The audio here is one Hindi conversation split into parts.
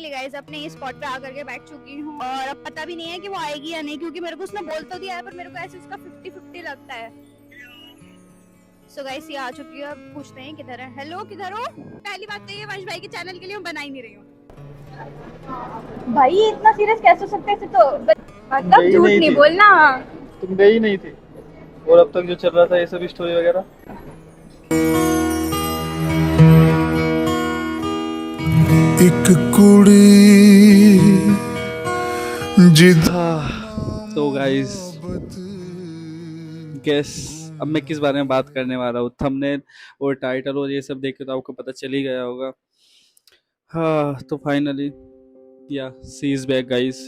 फाइनली गाइस अपने इस स्पॉट पे आकर के बैठ चुकी हूँ और अब पता भी नहीं है कि वो आएगी या नहीं, क्योंकि मेरे को उसने बोल तो दिया है पर मेरे को ऐसे उसका 50-50 लगता है। सो गाइस ये आ चुकी है, अब पूछते हैं किधर है। हेलो किधर हो? पहली बात तो ये वंश भाई के चैनल के लिए मैं बना ही नहीं रही हूँ। भाई इतना सीरियस कैसे हो सकते हैं? तो मतलब झूठ नहीं बोलना। तुम गई नहीं थी और अब तक जो चल रहा था ये सब स्टोरी वगैरह। एक कुड़ी जिधा तो गाइस गेस अब मैं किस बारे में बात करने वाला हूँ। थंबनेल और टाइटल और ये सब देख के तो आपको पता चल ही गया होगा। हाँ तो फाइनली या सी इज बैक गाइस।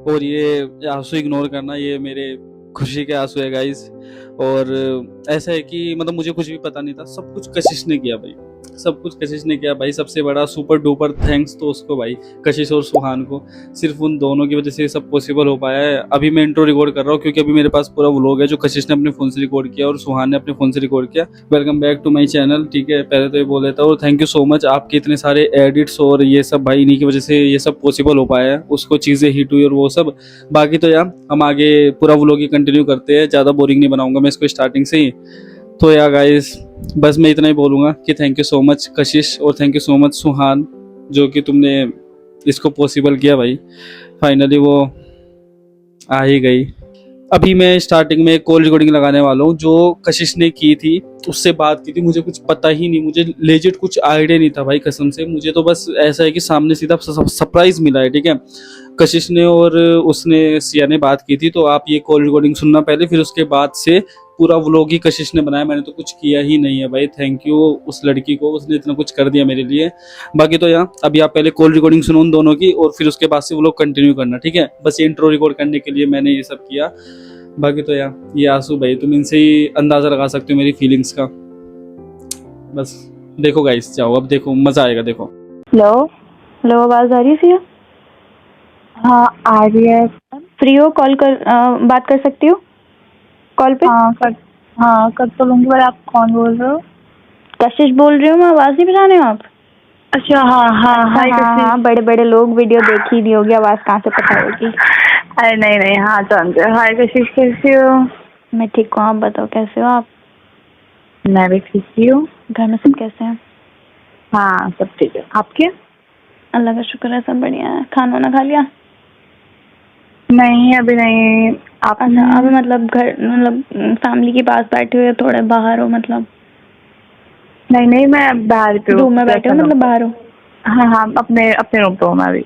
और ये आंसू इग्नोर करना, ये मेरे खुशी के आंसू है गाइस। और ऐसा है कि मतलब मुझे कुछ भी पता नहीं था, सब कुछ कशिश ने किया भाई, सब कुछ कशिश ने किया भाई। सबसे बड़ा सुपर डुपर थैंक्स तो उसको भाई, कशिश और सुहान को। सिर्फ उन दोनों की वजह से ये सब पॉसिबल हो पाया है। अभी मैं इंट्रो रिकॉर्ड कर रहा हूँ क्योंकि अभी मेरे पास पूरा व्लॉग है जो कशिश ने अपने फोन से रिकॉर्ड किया और सुहान ने अपने फोन से रिकॉर्ड किया। Welcome back to my channel. ठीक है, पहले तो ये बोल देता हूँ और थैंक यू सो मच आपके इतने सारे एडिट्स और ये सब भाई, इन्हीं की वजह से ये सब पॉसिबल हो पाया है। उसको चीज़ें हिट हुई और वो सब। बाकी तो यार हम आगे पूरा व्लॉग ही कंटिन्यू करते हैं, ज़्यादा बोरिंग नहीं बनाऊंगा मैं इसको स्टार्टिंग से ही। तो यार गाइस बस मैं इतना ही बोलूँगा कि थैंक यू सो मच कशिश और थैंक यू सो मच सुहान, जो कि तुमने इसको पॉसिबल किया भाई। फाइनली वो आ ही गई। अभी मैं स्टार्टिंग में कॉल रिकॉर्डिंग लगाने वाला हूँ जो कशिश ने की थी, उससे बात की थी। मुझे कुछ पता ही नहीं, मुझे लेजिट कुछ आइडिया नहीं था भाई कसम से। मुझे तो बस ऐसा है कि सामने सीधा सरप्राइज मिला है। ठीक है, कशिश ने और उसने सिया ने बात की थी। तो आप ये कॉल रिकॉर्डिंग सुनना पहले, फिर उसके बाद से पूरा व्लॉग ही कशिश ने बनाया। मैंने तो कुछ किया ही नहीं है भाई। थैंक यू उस लड़की को, उसने इतना कुछ कर दिया मेरे लिए। बाकी तो यार अभी आप पहले कॉल रिकॉर्डिंग सुनो उन दोनों की और फिर उसके बाद से व्लॉग कंटिन्यू करना। ठीक है, बस ये इंट्रो रिकॉर्ड करने के लिए मैंने ये सब किया। बाकी तो यार ये आंसू भाई तुम इनसे ही अंदाजा लगा सकते हो मेरी फीलिंग्स का। बस देखो गाइस, जाओ अब देखो, मजा आएगा, देखो। हेलो हेलो, आवाज आ रही है सिया? हाँ आ रही है। फ्री हो? कॉल कर बात कर सकती हो कॉल पे? हाँ कर तो लूंगी, पर आप कौन बोल रहे हो? कशिश बोल रही हूँ मैं। आवाज नहीं पहचाने हो आप? अच्छा हाँ हाँ हाय कशिश। हाँ, बड़े बड़े लोग वीडियो देख ही नहीं होगी, आवाज कहाँ से पता होगी। अरे नहीं नहीं, हाँ जानते। हाय कशिश, कैसी हो? मैं ठीक हूँ, आप बताओ कैसे हो आप? मैं भी ठीक ही हूँ। घर में सब कैसे हैं? हाँ सब ठीक है, आपके? अल्लाह का शुक्र है, सब बढ़िया है। खाना वाना खा लिया? नहीं अभी नहीं। आप? अच्छा, अभी मतलब घर, मतलब फैमिली के पास बैठे हो या थोड़े बाहर हो? मतलब नहीं नहीं, मैं बाहर पे हूँ। रूम में बैठे हो मतलब बाहर हो? हाँ हाँ, अपने अपने रूम पे हूँ मैं अभी।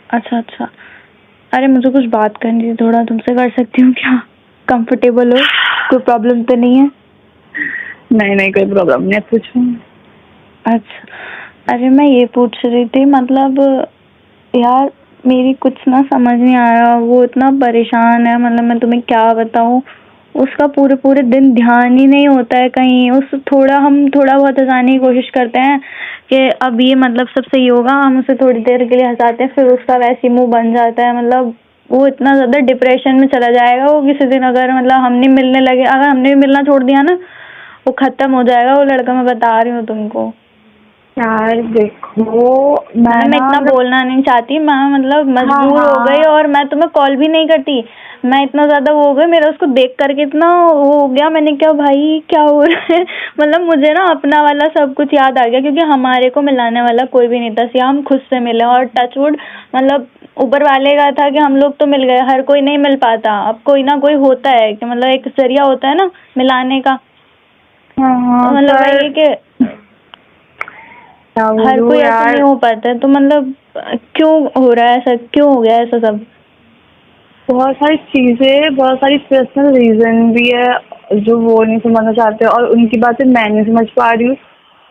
अच्छा अच्छा। अरे मुझे कुछ बात करनी थी, थोड़ा तुमसे कर सकती हूँ क्या? कंफर्टेबल हो? कोई प्रॉब्लम तो नहीं है? नहीं नहीं कोई प्रॉब्लम नहीं है, पूछो। अच्छा, अरे मैं ये पूछ रही थी, मतलब यार मेरी कुछ ना समझ नहीं आ रहा। वो इतना परेशान है, मतलब मैं तुम्हें क्या बताऊँ। उसका पूरे पूरे दिन ध्यान ही नहीं होता है कहीं। उस हम थोड़ा बहुत हंसाने की कोशिश करते हैं कि अब ये मतलब सब सही होगा, हम उसे थोड़ी देर के लिए हंसाते हैं, फिर उसका वैसे मुंह बन जाता है। मतलब वो इतना ज़्यादा डिप्रेशन में चला जाएगा वो किसी दिन, अगर मतलब हमने मिलने लगे, अगर हमने भी मिलना छोड़ दिया ना, वो खत्म हो जाएगा वो लड़का। मैं बता रही हूँ तुमको यार देखो, मैं इतना बोलना नहीं चाहती, मैं मतलब मजबूर हो गई और मैं तुम्हें कॉल भी नहीं करती। मैं इतना ज्यादा वो हो गई, मेरा उसको देख करके इतना वो हो गया। मैंने क्या भाई क्या हो रहा है मतलब मुझे ना अपना वाला सब कुछ याद आ गया, क्योंकि हमारे को मिलाने वाला कोई भी नहीं था सिया। हम खुद से मिले और टचवुड मतलब ऊपर वाले का था कि हम लोग तो मिल गए। हर कोई नहीं मिल पाता, अब कोई ना कोई होता है कि मतलब एक जरिया होता है ना मिलाने का। मतलब वही कि हर कोई ऐसा नहीं हो पाता है। तो मतलब क्यों हो रहा है ऐसा, क्यों हो गया ऐसा सब? बहुत सारी चीजें, बहुत सारी पर्सनल रीजन भी है जो वो नहीं समझना चाहते और उनकी बातें मैं नहीं समझ पा रही हूँ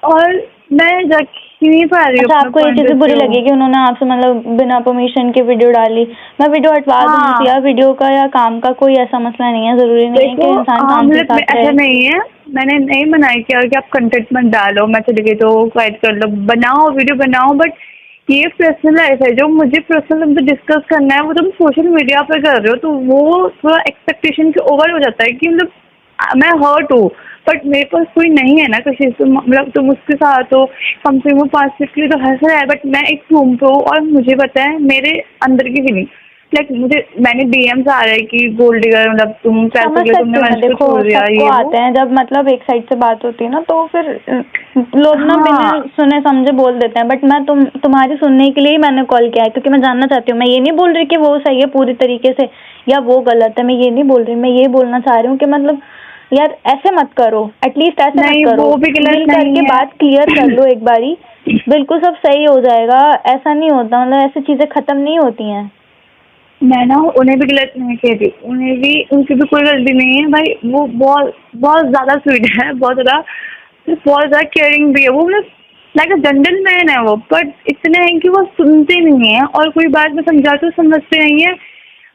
और मैं रख ही नहीं पा रही हूँ। अच्छा, आपको ये चीजें बुरी लगी कि उन्होंने आपसे मतलब बिना परमिशन के वीडियो डाली? मैं वीडियो हटवा दूंगी यार, वीडियो का या काम का कोई ऐसा मसला नहीं है। जरूरी नहीं है कि इंसान काम के साथ रहे। ऐसा नहीं है, मैंने नहीं मनाई किया कि आप कंटेंट मत डालो, मैं चले गई तो क्वाइट कर लो, बनाओ वीडियो बनाओ, बट ये पर्सनल लाइफ है जो मुझे पर्सनल तुमसे डिस्कस करना है, वो तुम सोशल मीडिया पे कर रहे हो, तो वो थोड़ा एक्सपेक्टेशन के ओवर हो जाता है कि मतलब मैं हर्ट हूँ, बट मेरे पास कोई नहीं है ना किसी से, मतलब तुम उसके साथ हो, कम से कम 5-6 के लिए तो हंस रहा है, बट मैं एक रूम पे हूँ और मुझे पता है मेरे अंदर की फीलिंग, लाइक मैंने डीएम्स आ रहे हैं कि गोल्ड डिगर, मतलब तुम पैसे समझ के लिए तुमने सकती हूँ मैं, मंच को देखो छोड़ दिया, सबको ये आते हैं जब मतलब एक साइड से बात होती है ना, तो फिर लोग ना हाँ। बिना सुने समझे बोल देते हैं, बट मैं तुम्हारी सुनने के लिए ही मैंने कॉल किया है, क्योंकि मैं जानना चाहती हूँ। मैं ये नहीं बोल रही कि वो सही है पूरी तरीके से या वो गलत है, मैं ये नहीं बोल रही, मैं ये बोलना चाह रही हूँ कि मतलब यार ऐसे मत करो, एटलीस्ट ऐसे मत नहीं, करो, वो भी गलत मिल नहीं करके है। बात क्लियर कर लो एक बारी, बिल्कुल सब सही हो जाएगा। ऐसा नहीं होता, मतलब ऐसी चीजें खत्म नहीं होती हैं। मैं ना उन्हें भी गलत नहीं कह रही, उन्हें भी, उनकी भी कोई गलती नहीं है भाई, वो बहुत बहुत ज्यादा स्वीट है, बहुत ज्यादा केयरिंग भी है वो, मतलब लाइक अ जेंटलमैन है वो, बट इतने हैं कि वो सुनते नहीं है, और कोई बात मैं समझाती हूँ समझते नहीं है,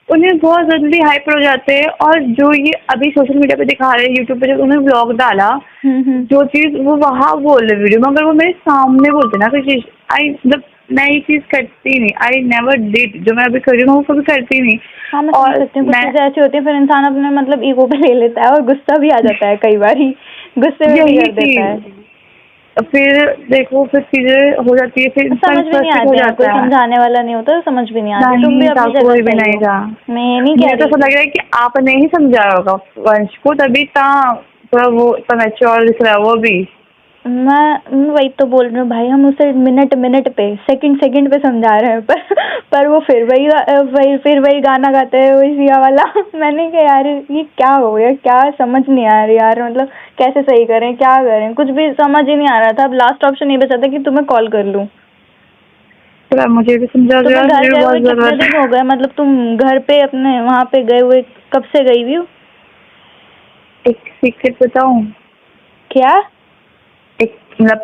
उन्हें बहुत जल्दी हाइपर हो जाते हैं। और जो ये अभी सोशल मीडिया पे दिखा रहे हैं, यूट्यूब पे जब उन्होंने व्लॉग डाला, जो चीज वो वहाँ बोल रहे वीडियो में, अगर वो मेरे सामने बोलते ना कोई चीज, मतलब मैं ये चीज करती नहीं, आई नेवर डिड, जो मैं अभी कर रही हूँ वो कभी करती नहीं। हाँ मैं समझ और सकती हूँ, कुछ मैं चीजें ऐसी होती है फिर इंसान अपने मतलब ईगो पे ले लेता है और गुस्सा भी आ जाता है, कई बार ही गुस्से में भी यही कर देता है। चीज, फिर देखो फिर चीजें हो जाती है, फिर इंसान समझ भी नहीं फ्रस्ट्रेट हो आते हैं, कोई जाता है। समझाने वाला नहीं होता, समझ भी नहीं आती। तुम भी नहीं था, अपनी जगह कोई भी सही नहीं हो, था। मैं ये नहीं कह मुझे तो रही ऐसा लग रहा है कि आपने ही समझाया होगा वंश को, तभी थोड़ा वो इतना मैच्योर दिख रहा है वो भी। मैं वही तो बोल रही हूँ भाई, हम उसे मिनट मिनट पे सेकंड सेकंड पे समझा रहे हैं, पर वो फिर वही गाना गाते हैं, वही सिया वाला। मैंने कहा यार ये क्या हो गया, क्या समझ नहीं आ रही यार, मतलब कैसे सही करें, क्या करें, कुछ भी समझ ही नहीं आ रहा था। अब लास्ट ऑप्शन ये बचा था कि तुम्हें कॉल कर लूं। थोड़ा मुझे भी समझा दो तुम्हें यार, घर मुझे भी गए बहुत हुए कितने जरूरत दिन है। हो गए, मतलब तुम घर पे अपने वहाँ पे गए हुए कब से गई हुई हो? एक सीक्रेट बताऊं? क्या? एक मतलब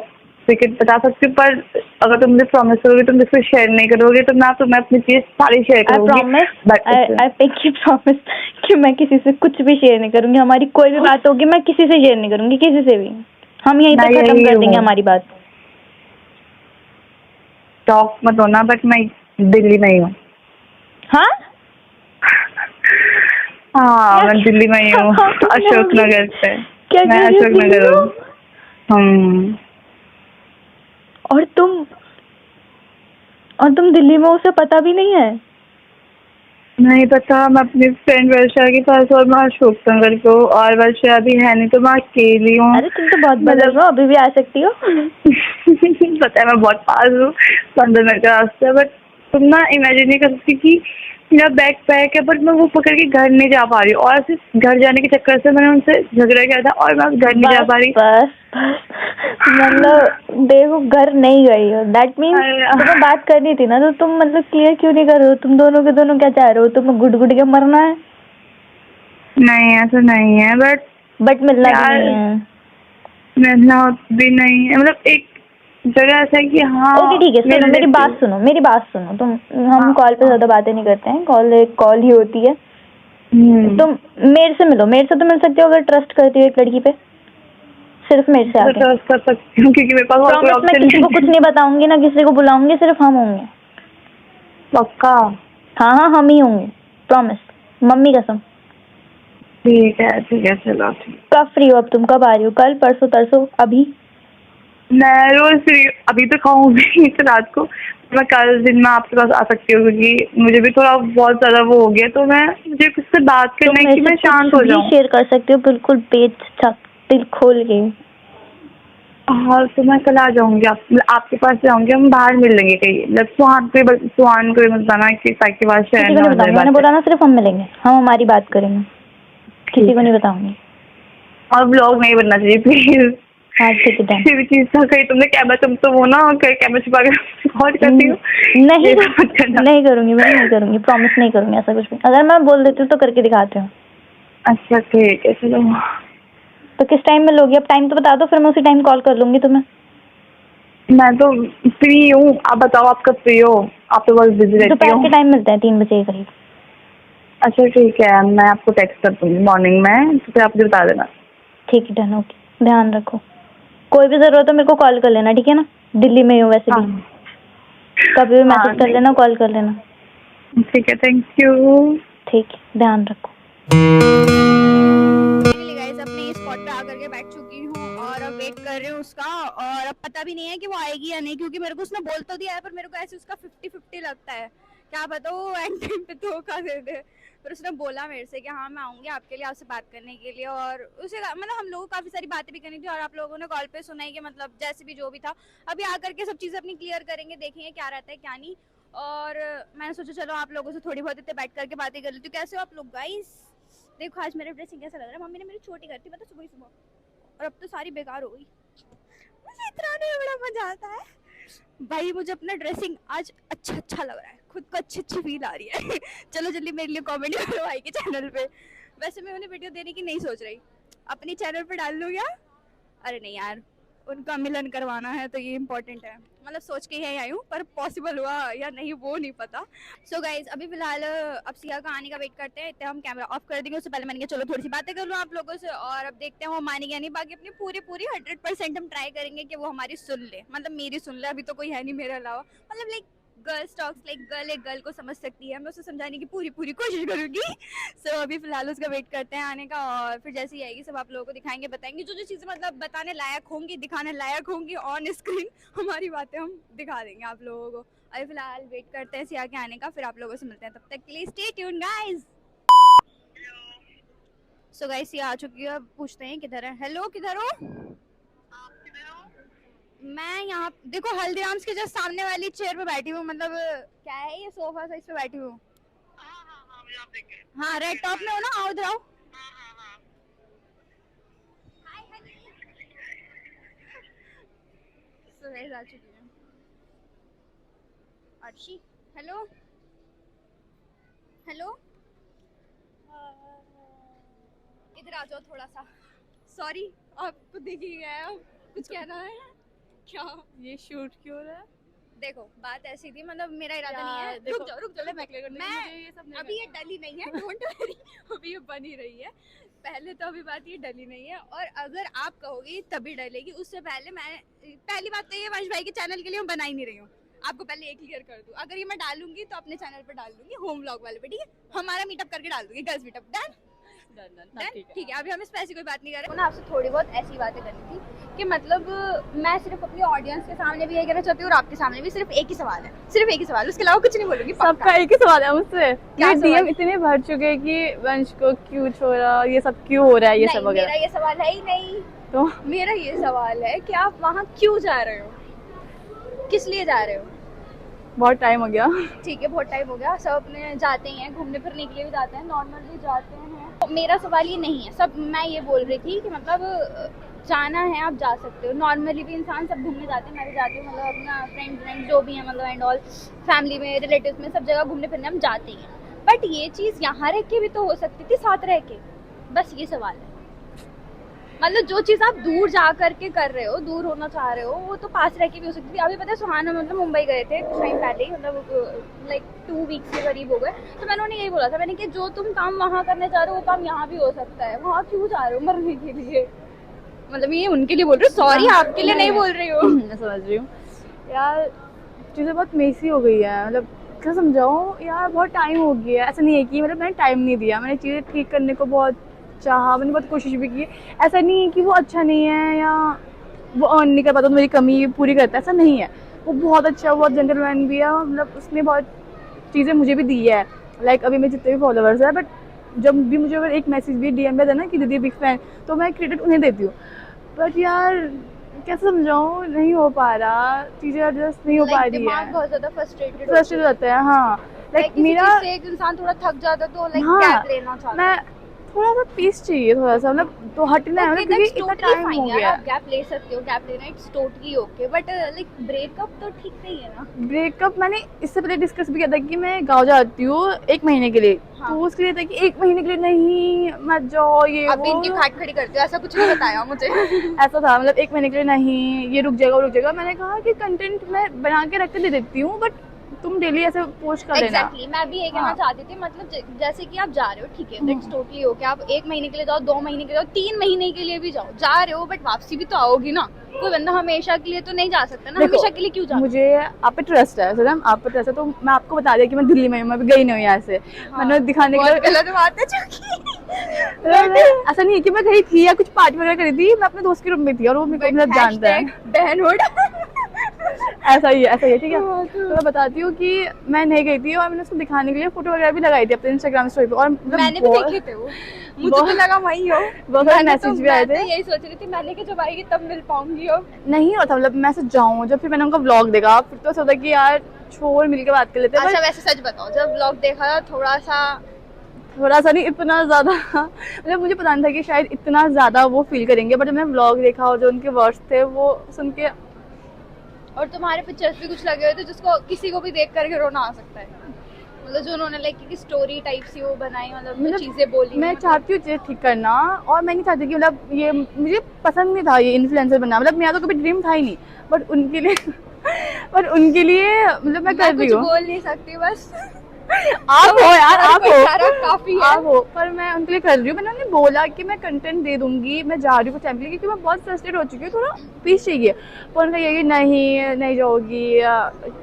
सीक्रेट बता सकती हूँ, पर अगर तुम मुझे प्रॉमिस करोगे तुम मुझसे शेयर नहीं करोगे, तो मैं तुम्हें अपनी चीज सारी शेयर आई करूंगी। Promise, but I pack you promise कि मैं किसी से कुछ भी शेयर नहीं करूंगी। हमारी कोई भी बात होगी मैं किसी से शेयर नहीं करूंगी, किसी से भी। हम यहीं मैं पे खत्म यही कर देंगे हूँ, हमारी बात। टॉक मत होना, बट मैं दिल्ली में ही हूँ। हाँ हाँ, क्या? मैं दिल्ली में ही हूँ, हाँ, तुम अशोक लोग नगर पे। क्या मैं कह रही हो, अशोक दिल्ली नगर में? हूँ। और तुम दिल्ली में, उसे पता भी नहीं है? नहीं पता, मैं अपनी फ्रेंड वर्षा के पास, और मैं अशोक नगर को, और वर्षा भी है नहीं, तो मैं अकेली हूँ। अरे तुम तो बहुत बदल मतलब रहे हो, अभी भी आ सकती हो। पता है मैं बहुत पास हूँ, 15 मिनट का रास्ता है, बट तुम ना इमेजिन नहीं कर सकती कि मेरा बैग पैक है, बट मैं वो पकड़ के घर नहीं जा पा रही हूँ, और सिर्फ घर जाने के चक्कर से मैंने उनसे झगड़ा किया था, और मैं घर नहीं जा पा रही। बस मतलब देखो, घर नहीं गई हो, दैट मीन्स तुम्हें बात करनी थी ना, तो तुम मतलब क्लियर क्यों नहीं कर रहे हो? तुम दोनों के दोनों क्या चाह रहे हो? तुम्हें गुड़ के मरना है? नहीं ऐसा नहीं है, बट मिलना भी नहीं है। मिलना भी नहीं है, मतलब एक जगह ऐसा है कि हाँ। ओके ठीक है, सुनो मेरी बात सुनो तुम। हम कॉल पे ज्यादा बातें नहीं करते हैं, कॉल एक कॉल ही होती है। तुम मेरे से मिलो, मेरे से तो मिल सकते हो अगर ट्रस्ट करती हो एक लड़की पे, सिर्फ मेरे से आके। ट्रस्ट कर सकती हूँ, क्योंकि मेरे पास और कोई प्रॉमिस, मैं ऑप्शन किसी को कुछ नहीं बताऊंगी, ना किसी को बुलाऊंगी, सिर्फ हम होंगे। पक्का? हाँ हम ही होंगे, प्रॉमिस, मम्मी कसम। ठीक है चलो ठीक। कब फ्री हो अब तुम? कब आ रही हो? कल, परसों, तरसों, अभी? मैं रोज फ्री, अभी तो खाऊंगी तो रात को, मैं कल दिन में आपके पास आ सकती हूँ, क्योंकि मुझे भी थोड़ा बहुत ज्यादा वो हो गया, तो मुझे कुछ से बात करना है कि मैं शांत हो जाऊँ। शेयर कर सकते हो बिल्कुल, बेझिझक, दिल खोल के। हाँ तो मैं कल आ जाऊंगी, आपके पास जाऊंगी, हम बाहर मिल लेंगे कहीं, मतलब सुहान को मत बताना कि के पास शेयर किसी को ना नहीं हो जाए बताऊंगी, मैंने बात। बोला ना सिर्फ हम मिलेंगे, हम हमारी बात करेंगे, किसी को नहीं बताऊंगी। और व्लॉग नहीं बनना चाहिए प्लीज। हाँ ठीक है, डन। किसी भी चीज का कहीं तुमने कैमरा, तुम तो वो ना कैमरा छुपा कर रिकॉर्ड करती हूँ, नहीं करूंगी, मैं नहीं करूंगी, प्रॉमिस नहीं करूंगी ऐसा कुछ भी। अगर मैं बोल देती हूँ तो करके दिखाती हूँ। अच्छा ठीक है चलो। तो किस टाइम में लोगी? अब टाइम तो बता दो, फिर मैं उसी टाइम कॉल कर लूंगी तुम्हें। मैं तो फ्री हूँ, आप बताओ आप कब फ्री हो? आप तो बस बिजी रहती दोपहर हो। के टाइम मिलते हैं 3 बजे के करीब। अच्छा ठीक है, मैं आपको टेक्स्ट कर दूंगी मॉर्निंग में, तो फिर आप मुझे बता देना। ठीक है, डन, ओके, ध्यान रखो। कोई भी जरूरत हो मेरे को कॉल कर लेना, ठीक है ना? दिल्ली में ही हो वैसे भी, कभी भी मैसेज कर लेना, कॉल कर लेना। ठीक है, थैंक यू। ठीक है, ध्यान रखो। गाइस अब करके बैठ चुकी हूँ और अब वेट कर रही हूँ उसका, और अब पता भी नहीं है कि वो आएगी या नहीं, क्योंकि मेरे को उसने बोल तो दिया है पर मेरे को ऐसे उसका 50-50 लगता है। क्या पता वो एंड टाइम पे धोखा दे दे। पर उसने बोला मेरे से कि हाँ मैं आऊँगी आपके लिए, आपसे बात करने के लिए, और उसे मतलब हम लोगों को काफ़ी सारी बातें भी करनी थी और आप लोगों ने कॉल पे सुनाई कि मतलब जैसे भी जो भी था, अभी आकर के सब चीज़ें अपनी क्लियर करेंगे, देखेंगे क्या रहता है क्या नहीं। और मैंने सोचा चलो आप लोगों से थोड़ी बहुत इतने बैठ करके बातें कर लेती हूँ। कैसे हो आप लोग गाइस? देखो आज मेरा ड्रेसिंग कैसा लग रहा है। मम्मी ने मेरी छोटी कर दी मतलब सुबह ही सुबह, और अब तो सारी बेकार हो गई। मुझे इतना नहीं बड़ा मजा आता है भाई, मुझे अपना ड्रेसिंग आज अच्छा लग रहा है, खुद को अच्छी फील आ रही है। चलो जल्दी मेरे लिए कमेंट करो भाई के चैनल पे। वैसे मैं उन्हें वीडियो देने की नहीं सोच रही, अपनी चैनल पे डाल लूँ क्या? अरे नहीं यार, उनका मिलन करवाना है तो ये इम्पोर्टेंट है, मतलब सोच के ही आई हूँ, पर पॉसिबल हुआ या नहीं वो नहीं पता। सो गाइज अभी फिलहाल अब सिया का आने का वेट करते हैं, इतने हम कैमरा ऑफ कर देंगे। उससे पहले मैंने कहा चलो थोड़ी सी बातें कर लूँ आप लोगों से, और अब देखते हैं वो मानेंगे या नहीं। बाकी अपनी पूरी 100% हम ट्राई करेंगे कि वो हमारी सुन ले, मतलब मेरी सुन ले। अभी तो कोई है नहीं मेरे अलावा, मतलब like girls talks, like girl एक गर्ल को समझ सकती है, मैं उसे समझाने की पूरी कोशिश करूंगी। सो अभी फिलहाल उसका वेट करते हैं आने का, और फिर जैसे ही आएगी सब आप लोगों को दिखाएंगे, बताएंगे जो चीज़ें मतलब बताने लायक होंगी, दिखाने लायक होंगी ऑन स्क्रीन, हमारी बातें हम दिखा देंगे आप लोगों को। अभी फिलहाल वेट करते हैं सिया के आने का, फिर आप लोगों से मिलते हैं, तब तक के लिए stay tuned guys. So guys Siya आ चुकी है, पूछते हैं किधर है। हेलो किधर हो? मैं यहाँ देखो हल्दीराम्स के जस्ट सामने वाली चेयर पे बैठी हूँ, मतलब क्या है ये सोफा सा, इस पे बैठी हूँ। हाँ रेड टॉप में हो ना, आओ इधर आओ। So guys, आ चुकी है अर्शी। हेलो इधर आ जाओ थोड़ा सा। सॉरी आपको दिख ही गया, कुछ कहना है क्या? ये शूट क्यों हो रहा है? देखो बात ऐसी थी, मतलब मेरा इरादा नहीं है। रुक जाओ मैं क्लियर करने मैं ये सब नहीं अभी ये डली नहीं है, डोंट वरी, अभी ये बनी रही है। पहले तो अभी बात ये डली नहीं है, और अगर आप कहोगी तभी डलेगी। उससे पहले मैं पहली बात तो ये वंश भाई के चैनल के लिए मैं बना ही नहीं रही हूँ, आपको पहले एक क्लियर कर दूं। अगर ये मैं डालूंगी तो अपने चैनल पर डाल दूंगी, होम व्लॉग वाले पे, ठीक है? हमारा मीटअप करके डाल दूंगी, गर्ल्स मीटअप। डन? ठीक है। अभी हम इस पे ऐसी कोई बात नहीं कर रहे। आपसे थोड़ी बहुत ऐसी बातें करनी थी कि मतलब मैं सिर्फ अपनी ऑडियंस के सामने भी ये कहना चाहती हूँ और आपके सामने भी, सिर्फ एक ही सवाल है, सिर्फ एक ही सवाल, उसके अलावा कुछ नहीं बोलूंगी। सबका एक ही सवाल है मुझसे, क्या ये सवाल? डीएम इतने भर चुके हैं कि वंश को क्यों छोड़ा, ये सब क्यों हो रहा है, ये सब नहीं, वगैरह। मेरा ये सवाल है ही नहीं। तो मेरा ये सवाल है कि आप वहाँ क्यों जा रहे हो, किस लिए जा रहे हो? बहुत टाइम हो गया। ठीक है बहुत टाइम हो गया, सब अपने जाते हैं, घूमने फिरने के लिए भी जाते हैं, नॉर्मली जाते हैं। तो मेरा सवाल ये नहीं है, सब मैं ये बोल रही थी कि मतलब जाना है आप जा सकते हो, नॉर्मली भी इंसान सब घूमने जाते हैं, मैं भी जाती हूँ, मतलब अपना फ्रेंड जो भी है मतलब एंड ऑल, फैमिली में रिलेटिव्स में सब जगह घूमने फिरने हम जाते हैं। बट ये चीज़ यहाँ रह के भी तो हो सकती थी, साथ रह के। बस ये सवाल है, मतलब जो चीज़ आप दूर जा करके कर रहे हो, दूर होना चाह रहे हो, वो तो पास रह के भी हो सकती थी। अभी पता है सुहाना मतलब मुंबई गए थे कुछ टाइम पहले ही, मतलब लाइक 2 वीक्स के करीब हो गए, तो मैंने उन्हें यही बोला था, मैंने कि जो तुम काम वहाँ करने जा रहे हो वो काम यहाँ भी हो सकता है, वहाँ क्यों जा रहे हो मरने के लिए? मतलब ये उनके लिए बोल रही हूँ, सॉरी आपके लिए नहीं बोल रही हूँ। मैं समझ रही हूँ यार, चीज़ें बहुत मेसी हो गई है, मतलब क्या समझाऊँ यार, बहुत टाइम हो गया। ऐसा नहीं है कि मतलब मैंने टाइम नहीं दिया, मैंने चीज़ें ठीक करने को बहुत चाहा, मैंने बहुत कोशिश भी की। ऐसा नहीं है कि वो अच्छा नहीं है या वो अर्न नहीं कर पाता तो मेरी कमी पूरी करता है, ऐसा नहीं है। वो बहुत अच्छा, बहुत जेंटलमैन भी है, मतलब उसने बहुत चीज़ें मुझे भी दी है। लाइक अभी मेरे जितने भी फॉलोअर्स हैं, बट जब भी मुझे अगर एक मैसेज भी डीएम में देना कि दीदी बिग फैन, तो मैं क्रेडिट उन्हें देती हूँ। बट यार कैसे समझाऊँ, नहीं हो पा रहा, चीज़ें एडजस्ट नहीं हो पा रही है, बहुत ज़्यादा फ्रस्ट्रेटेड हो जाता है। हाँ लाइक मेरा एक इंसान थोड़ा थक जाता तो लाइक हाँ, गैप लेना चाहता है। मैं थोड़ा सा पीस चाहिए, थोड़ा सा मतलब तो हटना है, मतलब क्योंकि इतना टाइम हो गया। आप गैप ले सकते हो, गैप लेना it's totally okay, but like breakup तो ठीक नहीं है ना। ब्रेकअप मैंने इससे पहले डिस्कस भी किया था कि मैं गाँव जाती हूँ 1 महीने के लिए, हाँ। तो उसके लिए था कि 1 महीने के लिए नहीं मत जाओ, ये अभी इनकी फाइट खड़ी करते हो, ऐसा कुछ नहीं बताया मुझे। ऐसा था, मतलब 1 महीने के लिए नहीं, ये रुक जाएगा। मैंने कहा कि कंटेंट मैं बना के रख के दे देती हूँ, बट तुम डेली ऐसे पोस्ट कर लेना। Exactly, मैं भी ये कहना हाँ। चाहती थी, मतलब जैसे कि आप जा रहे हो, ठीक है, इट्स टोटली ओके, आप 1 महीने के लिए जाओ, 2 महीने के लिए जाओ, 3 महीने के लिए भी जाओ, जा रहे हो बट वापसी भी तो आओगी ना। कोई बंदा हमेशा के लिए तो नहीं जा सकता ना, देखो, हमेशा के लिए क्यों जाना? मुझे आप पे ट्रस्ट है सनम, आप पे ट्रस्ट है, तो मैं आपको बता दिया कि मैं दिल्ली में हूँ, मैं अभी गई नहीं हूँ यहाँ से। मैंने दिखाने के बहुत लिए गलत बात है चूंकि ऐसा नहीं है कि मैं गई थी या कुछ पार्टी वगैरह करी थी, मैं अपने दोस्त के रूम में थी और वो मेरे को मतलब जानता है। बहनोड। ऐसा ही है, ठीक है। तो मैं बताती हूँ कि मैं नहीं गई थी और मैंने उसको दिखाने के लिए फोटो वगैरह भी लगाई थी अपने इंस्टाग्राम स्टोरी पे, और मतलब मैंने भी देखे थे वो, मुझे तो लगा वही हो। बहुत सारे मैसेज भी आए थे। यही सोच रही थी, मैंने कि जब आएगी तब मिल पाऊंगी। अब नहीं होता, मतलब मैं ऐसे जाऊँ, जब फिर मैंने उनका व्लॉग देखा फिर तो ऐसा होता कि यार छोड़ मिलके बात कर लेते हैं। अच्छा वैसे सच बताओ, जब व्लॉग देखा थोड़ा सा नहीं इतना ज्यादा मतलब मुझे पता नहीं था कि शायद इतना ज्यादा वो फील करेंगे, बट जब मैंने व्लॉग देखा और जो उनके वर्ड्स थे वो सुन के, और तुम्हारे पिक्चर्स भी कुछ लगे हुए थे जिसको किसी को भी देख करके रोना आ सकता है, मतलब जो उन्होंने लाइक की स्टोरी टाइप सी वो बनाई, मतलब चीजें बोली। मैं चाहती हूँ चीज़ ठीक करना, और मैं नहीं चाहती कि मतलब ये मुझे पसंद नहीं था ये इन्फ्लुएंसर बनना, मतलब मेरा तो कभी ड्रीम था ही नहीं, बट उनके लिए मतलब मैं कर रही कुछ हूँ। बोल नहीं सकती बस। आप हो यार, आप हो, काफी है। आप हो, पर मैं उनके लिए कर रही हूँ। मैंने उन्हें बोला कि मैं कंटेंट दे दूंगी, मैं जा रही हूँ कुछ टाइम के लिए क्योंकि मैं बहुत फ्रस्ट्रेट हो चुकी हूँ, थोड़ा पीस चाहिए। पर उनका ये कि नहीं जाओगी,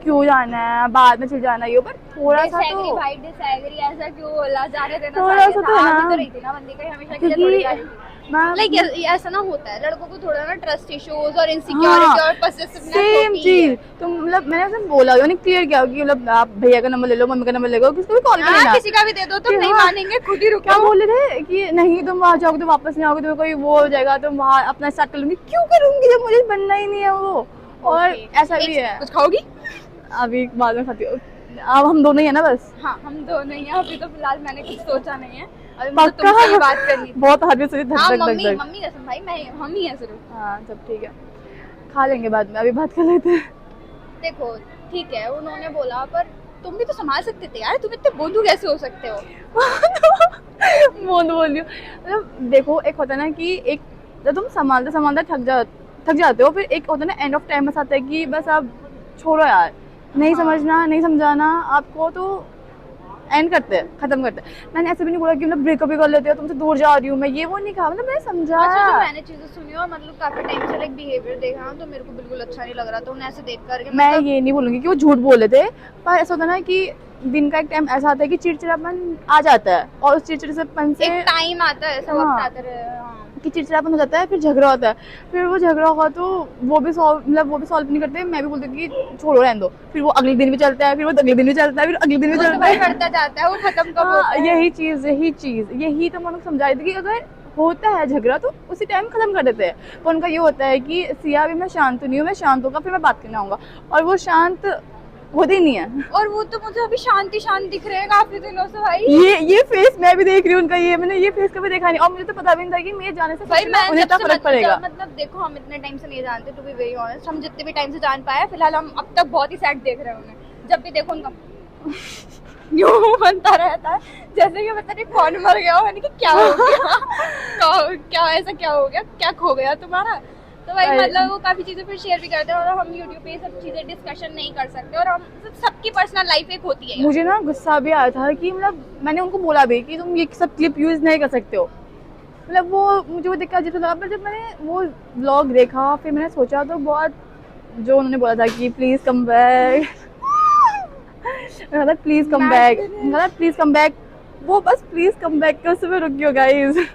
क्यों जाना है, बाद में चल जाना, ये पर थोड़ा सा तो भाई डिसएग्री, ऐसा क्यों बोला, जा रहे थे ना, थोड़ा सा तो है आप भी ना। तो रही थी ना बंदी का, हमेशा के लिए थोड़ी जा रही थी। मैं लाइक ऐसा ना होता है, लड़कों को थोड़ा ना ट्रस्ट इश्यूज और इनसिक्योरिटी और पॉसेसिवनेस सेम होती चीज है। तो मतलब मैंने ऐसे बोला, उन्होंने क्लियर किया कि मतलब आप भैया का नंबर ले लो, मम्मी का नंबर ले लो, किसको भी कॉल कर लेना। किसी का भी दे दो, तुम कि नहीं हाँ, मानेंगे, खुद ही रुको। क्या बोल रहे थे कि नहीं तुम वहाँ जाओगे तो वापस नहीं आओगे, तुम्हें कोई वो हो जाएगा, तुम वहाँ अपना स्टार्ट कर लूंगी। क्यों करूंगी जब मुझे बनना ही नहीं है वो। और ऐसा भी है, कुछ खाओगी? अभी बाद में खाती हूँ, अब हम दोनों ही है ना बस। हाँ हम दोनों ही हैं, अभी तो फिलहाल मैंने कुछ सोचा नहीं है, अभी मुझे पक्का तुमसे ही बात करनी थी। बहुत हाथ में से हाँ धक मम्मी धक। मम्मी कसम भाई, मैं हम ही हैं सिर्फ। हाँ सब ठीक है, खा लेंगे बाद में, अभी बात कर लेते हैं। देखो ठीक है, उन्होंने बोला, पर तुम भी तो संभाल सकते थे यार, तुम इतने बोंदू कैसे हो सकते हो? बोल रही हूँ, मतलब देखो एक होता है ना कि एक जब तुम संभालते थक जाते हो, फिर एक होता है ना एंड ऑफ टाइम में आता है कि बस आप छोड़ो यार, नहीं समझना, नहीं समझाना आपको, तो एंड करते हैं, खत्म करते हैं। मैंने ऐसे भी नहीं बोला कि मतलब ब्रेकअप भी कर लेते हो, तुमसे दूर जा रही हूँ मैं, ये वो नहीं कहा, मतलब मैंने समझा। अच्छा जो मैंने चीजें सुनी और मतलब काफी टाइम से लाइक बिहेवियर देखा ना, तो मेरे को बिल्कुल अच्छा नहीं लग रहा था उन्हें ऐसे देख करके। मैं मतलब ये नहीं बोलूंगी कि वो झूठ बोले थे, पर ऐसा होता है ना कि दिन का एक टाइम ऐसा आता है कि चिड़चिड़ापन आ जाता है, और उस चिड़चिड़ापन से एक टाइम आता है, ऐसा हाँ। वक्त आता है, हाँ। कि चिड़चिड़ापन हो जाता है, फिर झगड़ा होता है, फिर वो झगड़ा होगा तो वो भी सॉल्व नहीं करते, मैं भी बोलती हूँ कि छोड़ो रहने दो, फिर वो अगले दिन भी चलता है, फिर वो अगले दिन भी चलता है, फिर अगले दिन भी वो तो चलता भाई है। बढ़ता जाता है, वो खत्म कब होता हाँ, है? यही तो मैं उनको समझा रही थी कि अगर होता है झगड़ा तो उसी टाइम खत्म कर देते हैं। तो उनका ये होता है कि सिया भी मैं शांत नहीं हूँ, मैं शांत होगा फिर मैं बात करने आऊंगा, और वो शांत होती नहीं है। और वो तो मुझे अभी शांति दिख रहे हैं काफी दिनों से भाई। ये फेस मैं भी देख रही हूँ उनका, ये मैंने ये फेस कभी देखा नहीं, और मुझे तो पता भी नहीं था कि मेरे जाने से भाई मैं उन्हें इतना फर्क पड़ेगा। मतलब देखो हम इतने टाइम से नहीं जानते, टू बी वेरी ऑनेस्ट, हम जितने भी टाइम से जान पाए फिलहाल हम अब तक बहुत ही सैड देख रहे हैं उन्हें, जब भी देखो उनका यूं बनता रहता है जैसे कि पता नहीं कौन मर गया हो, यानी कि क्या हो गया क्या ऐसा क्या हो गया, क्या खो गया तुम्हारा। तो भाई मतलब वो काफी चीजें फिर शेयर भी करते हैं, और हम यूट्यूब पे ये सब चीजें डिस्कशन नहीं कर सकते, और हम सबकी पर्सनल लाइफ एक होती है। मुझे ना गुस्सा भी आया था कि मतलब मैंने उनको बोला भी कि तुम ये सब क्लिप यूज नहीं कर सकते हो, मतलब वो मुझे वो देखकर अजीब लगा। पर जब मैंने वो व्लॉग देखा फिर मैंने सोचा तो बहुत, जो उन्होंने बोला था कि please come back, please come back, please come back, वो बस प्लीज कम बैक कर उसमें रुक गयो गाइस।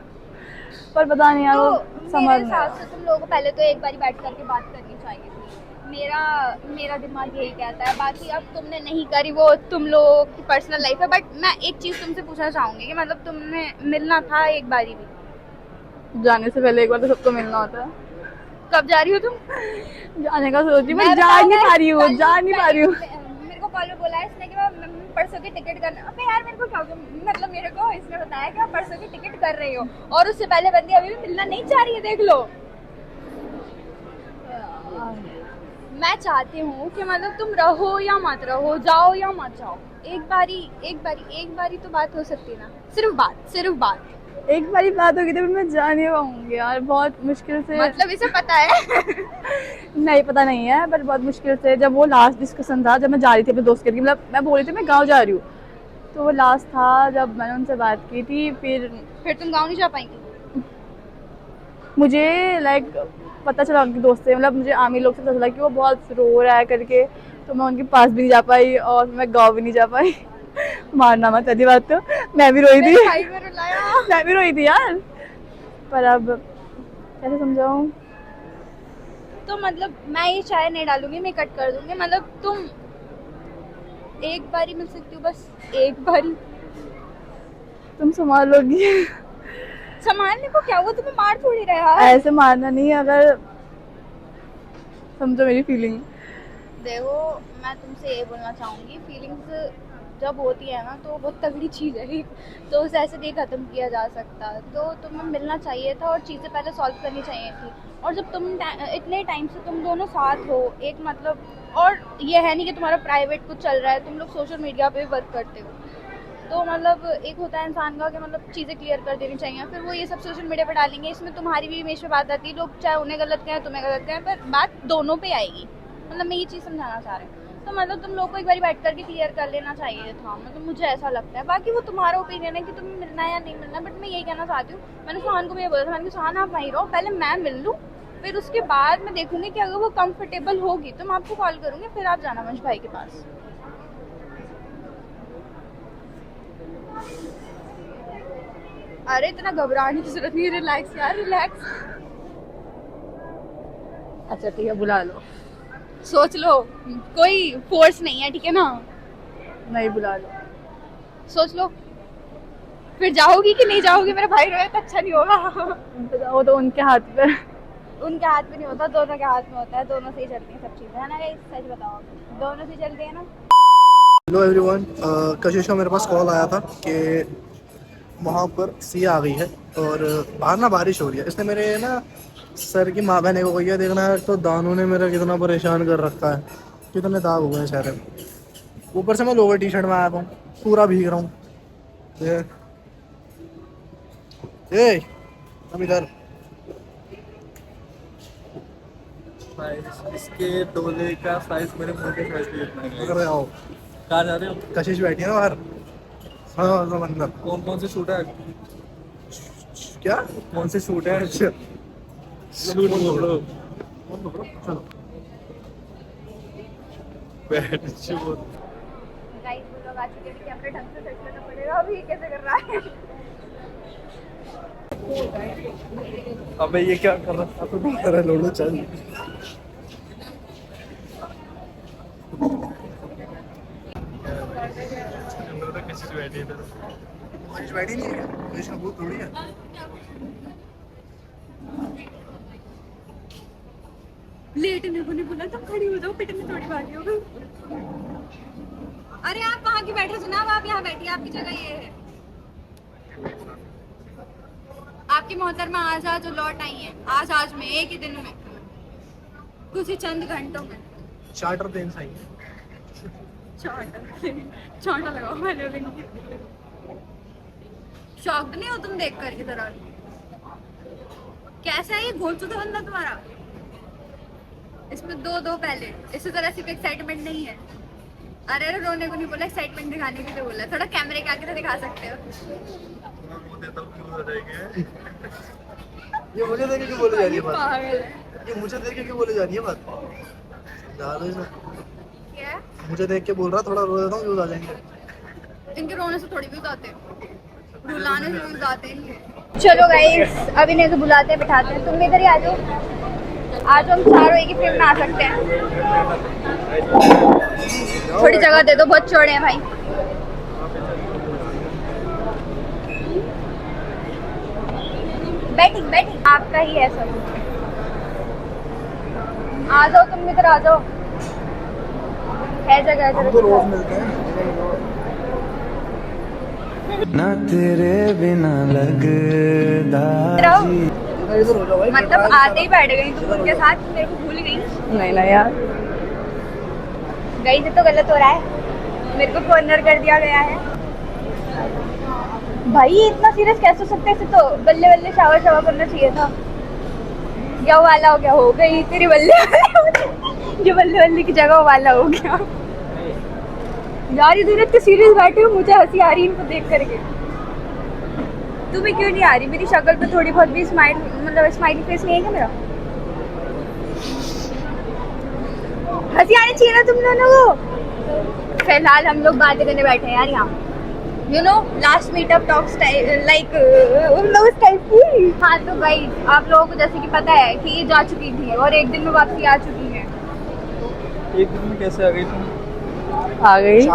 पर पता नहीं यार तो वो समझ मेरे नहीं हिसाब आया। से तुम लोगों को पहले तो एक बारी बैठ करके बात करनी चाहिए थी, मेरा दिमाग यही कहता है। बाकी अब तुमने नहीं करी, वो तुम लोगों की पर्सनल लाइफ है, बट मैं एक चीज तुमसे पूछना चाहूंगी कि मतलब तुमने मिलना था एक बारी भी? जाने से पहले एक बार तो सबको मिलना होता है। कब जा रही हो तुम? जाने का सोच रही हूँ, मैं जा बताऊं, नहीं मैं पा रही हूँ, कल जा नहीं पा रही हूँ। मेरे को कॉल में बोला है इसने कि मैं परसों की टिकट करना। अबे यार मेरे को क्या, मतलब मेरे को इसने बताया कि आप परसों की टिकट कर रही हो, और उससे पहले बंदी अभी भी मिलना नहीं चाह रही है, देख लो। मैं चाहती हूँ कि मतलब तुम रहो या मत रहो, जाओ या मत जाओ, एक बारी तो बात हो सकती है ना, सिर्फ बात। एक बारी बात होगी तो फिर मैं जा नहीं पाऊंगी यार, बहुत मुश्किल से। मतलब इसे पता है? नहीं पता नहीं है, पर बहुत मुश्किल से। जब वो लास्ट डिस्कशन था, जब मैं जा रही थी अपने दोस्त के, मतलब मैं बोल रही थी मैं गाँव जा रही हूँ, तो वो लास्ट था जब मैंने उनसे बात की थी। फिर तुम गाँव नहीं जा पाएंगी? मुझे लाइक पता चला उनके दोस्त से, मतलब मुझे आमी लोग से पता चला कि वो बहुत रो रहा है करके, तो मैं उनके पास भी नहीं जा पाई और मैं गाँव भी नहीं जा पाई। मारना मत, पहली बात तो मैं भी रोई थी। भाई में रुलाया। मैं भी रोई थी यार, पर अब कैसे समझाऊं। तो मतलब मैं ये चाय नहीं डालूंगी, मैं कट कर दूंगी। मतलब तुम एक बारी मिल सकती हो, बस एक बारी। तुम संभाल लोगी। संभालने को क्या, वो तुम्हें मार थोड़ी रहा है यार। ऐसे मारना नहीं, अगर समझो मेरी फीलिंग। देखो मैं तुमसे ये बोलना चाहूँगी, फीलिंग्स जब होती है ना तो बहुत तगड़ी चीज़ है, तो उसे ऐसे नहीं ख़त्म किया जा सकता। तो तुम्हें मिलना चाहिए था और चीज़ें पहले सॉल्व करनी चाहिए थी। और जब तुम इतने टाइम से तुम दोनों साथ हो, एक मतलब, और ये है नहीं कि तुम्हारा प्राइवेट कुछ चल रहा है, तुम लोग सोशल मीडिया पे भी वर्क करते हो, तो मतलब एक होता है इंसान का कि मतलब चीज़ें क्लियर कर देनी चाहिए। फिर वो ये सब सोशल मीडिया पर डालेंगे, इसमें तुम्हारी भी इमेज पे बात आती है, लोग चाहे उन्हें गलत कहें तुम्हें गलत कहें, पर बात दोनों पे आएगी। मतलब मैं ये चीज़ समझाना चाह रही हूँ। तो मतलब तुम लोग को एक बार बैठ करके क्लियर कर लेना चाहिए था, मतलब मुझे ऐसा लगता है। बाकी वो तुम्हारा ओपिनियन है कि तुम्हें मिलना है या नहीं मिलना, बट मैं यही कहना चाहती हूँ, मैंने सुहान को भी ये बोला था, मैंने कहा सुहान आप वहीं रहो, पहले मैं मिल लूँ, फिर उसके बाद मैं देखूंगी कि अगर वो कंफर्टेबल होगी तो मैं आपको कॉल करूँगी, फिर आप जाना वंश भाई के पास। अरे इतना घबराने की जरूरत नहीं है, रिलैक्स यार, रिलैक्स। अच्छा ठीक है, बुला लो। सोच लो, कोई फोर्स नहीं है, ठीक है ना? नहीं, बुला लो। सोच लो, फिर जाओगी कि नहीं जाओगी? मेरा भाई रोए तो अच्छा नहीं होगा। वो तो उनके हाथ पे। उनके हाथ में नहीं होता, दोनों के हाथ में होता है, दोनों से ही चलती हैं सब चीजें, है ना गाइस? सच बताओ, दोनों से चलती है ना। हेलो एवरीवन, कशिश का मेरे पास कॉल आया था कि वहाँ पर सी आ गई है और बाहर ना बारिश हो रही है। इसने मेरे ना सर की माँ बहने को कही है, देखना है तो दानों ने मेरा कितना परेशान कर रखा है, कितने दाग हुए हैं चेहरे में। ऊपर से मैं लोअर टी शर्ट में आया हूँ, पूरा भीग रहा हूँ। ये हम इधर इसके डोले का साइज मेरे मुंह के साइज के जितना है। इधर आओ, कहाँ जा रहे हो? कशिश बैठी है ना बाहर। हाँ तो अंदर कौन कौन से शूट है? क्या कौन से शूट है? अच्छा शूट बोलो। चलो बैठ शूट। गाइस वो लोग आ चुके हैं, कैमरे ढंग से सेट करना पड़ेगा। अभी ये कैसे कर रहा है? अबे ये क्या कर रहा है? तो अरे लोडो चल किसी से बैठी है इधर। कशिश बैठी नहीं है, कशिश का भूत थोड़ी है। लेटने को नहीं बोला, तुम खड़ी हो जाओ, पिटने थोड़ी बात होगी। अरे आप वहाँ की बैठे जनाब, आप यहाँ बैठिए, आपकी जगह ये है। आपकी मोहतरमा आज जो लौट आई है, आज में, एक ही दिन में, कुछ ही चंद घंटों में। चार्टर देन सही छोटा लगाओ, मैंने भी शॉक्ड नहीं हो तुम देख करके तरह? कैसा है ये घोलचुदा बंदा तुम्हारा? इसमें दो पहले, इससे जरा सिर्फ एक्साइटमेंट नहीं है। अरे रोने को नहीं बोला, एक्साइटमेंट दिखाने के लिए बोला। थोड़ा कैमरे के आगे तो दिखा सकते हो। ये मुझे देख के क्यों बोले जा रही है बात? पागल है ये मुझे देख के क्यों बोले जा रही है बात? समझा दो इसे। क्या? मुझे देख के बोल रहा, थोड़ा रो देता हूँ, व्यूज आ जाएंगे। इनके रोने से थोड़ी व्यूज आते हैं, रुलाने से व्यूज आते हैं। चलो गाइस, अब इन्हें तो बुलाते हैं, बिठाते हैं। तुम भी इधर ही आ जाओ। आज हम चारों एक ही फिल्म में आ सकते हैं। थोड़ी जगह दे दो, बहुत चौड़े हैं भाई। बैटिंग आपका ही है सब। आ जाओ, तुम इधर आ जाओ, है जगह। हम तो रोज मिलते हैं। ना तेरे बिना लगदा जी। इधर हो जाओ भाई। मतलब आते ही बैठ गई तुम उनके साथ, मेरे को भूल गई। नहीं यार, गई से तो गलत हो रहा है, मेरे को कॉर्नर कर दिया गया है। भाई इतना सीरियस कैसे हो सकते हैं? इसे तो बल्ले बल्ले शावर शावर करना चाहिए था। क्या वाला हो गया? हो गई तेरी बल्ले जो बल्ले बल्ले की जगह वाला हो गया। यार इधर इतने सीरियस बैठे हो, मुझे हंसी आ रही है इनको देख करके। तुम्हें क्यों नहीं आ रही? मेरी शक्ल पे थोड़ी बहुत भी स्माइल, मतलब स्माइली फेस नहीं है क्या मेरा? हंसी आनी चाहिए ना तुम दोनों को। फिलहाल हम लोग बातें करने बैठे हैं यार यहाँ, you know last meetup talks like उन लोग उस टाइप की। हाँ तो भाई आप लोगों को जैसे कि पता है कि ये जा चुकी थी और एक दिन में वापसी आ चुकी है। एक दिन में कैसे आ गई तुम? आ गई।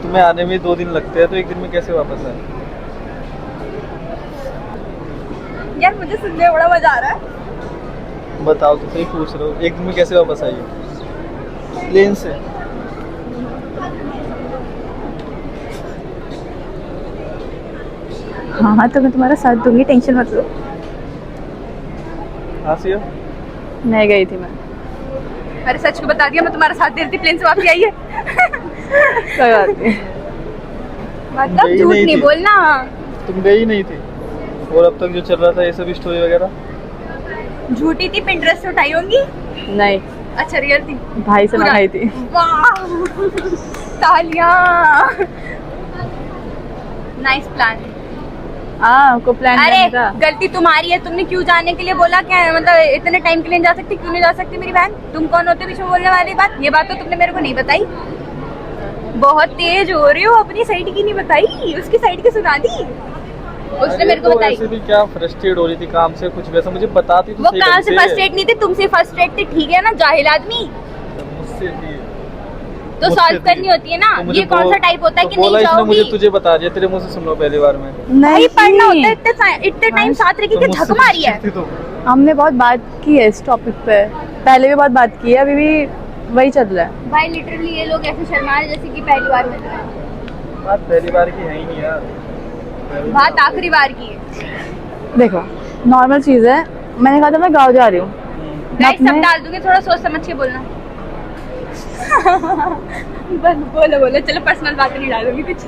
तुम्हें आने में 2 दिन लगते हैं, तो एक दिन में कैसे वापस आए? यार मुझे सुनने में बड़ा मजा आ रहा है। बताओ तो सही, पूछ रहे हो एक दिन में कैसे वापस आई हो? प्लेन से? हाँ हाँ, तो मैं तुम्हारा साथ दूंगी, टेंशन मत लो। आसिया? नहीं गई थी मैं। अरे सच को बता दिया, मैं तुम्हारा साथ दे रही थी, प्लेन से वापसी आई है। कोई बात नहीं। मतलब गई झूठ नहीं नहीं थी। बोलना। तुम गई नहीं थी? और अब तक जो चल रहा था ये सब स्टोरी वगैरह? झूठी थी, पिंटरेस्ट से उठाई होंगी। नहीं, अच्छा रियल थी? भाई से पूरा? मंगाई थी। वाह तालियां। Nice plan. हाँ, को प्लान अरे करने का। गलती तुम्हारी है, तुमने क्यों जाने के लिए बोला? क्या मतलब इतने टाइम के लिए जा सकती? क्यों नहीं जा सकती मेरी बहन? तुम कौन होते बीच में बोलने वाली बात? ये बात तो तुमने मेरे को नहीं बताई। बहुत तेज हो रही हो, अपनी साइड की नहीं बताई, उसकी साइड की सुना दी। उसने मेरे को तो बताई। ऐसे भी क्या फ्रस्ट्रेट हो रही थी काम से, कुछ वैसा मुझे बताती तो वो सही कहाँ ढंग से फर्स्ट्रेट नहीं थी, तुमसे फर्स्ट्रेट थी, ठीक है ना जाहिल आदमी। मुझसे थी तो मुझसे सॉल्व थी। करनी होती है ना। तो मुझे ये कौन सा टाइप होता है कि बोला नहीं इसने मुझे, जाओगी? तुझे बता दिया, तेरे मुंह से सुन लो पहली बार में। भाई पढ़ना होता है, नहीं, इतने टाइम साथ रह के तो झक मुझसे मारी है। थी तो। हमने बहुत बात की है इस टॉपिक पे, पहले भी बहुत बात की है, अभी भी वही चल रहा है। भाई लिटरली ये लोग ऐसे शर्मा रहे जैसे कि पहली बार मिल रहे हैं। बात पहली बार की है ही नहीं यार। बात आखिरी बार की है। देखो, नॉर्मल चीज़ है। मैंने कहा था मैं गाँव जा रही हूँ। गाइस सब अपने- डाल दूंगी, थोड़ा सोच समझ के बोलना। बस बोलो बोलो, चलो पर्सनल बातें नहीं डालूंगी कुछ।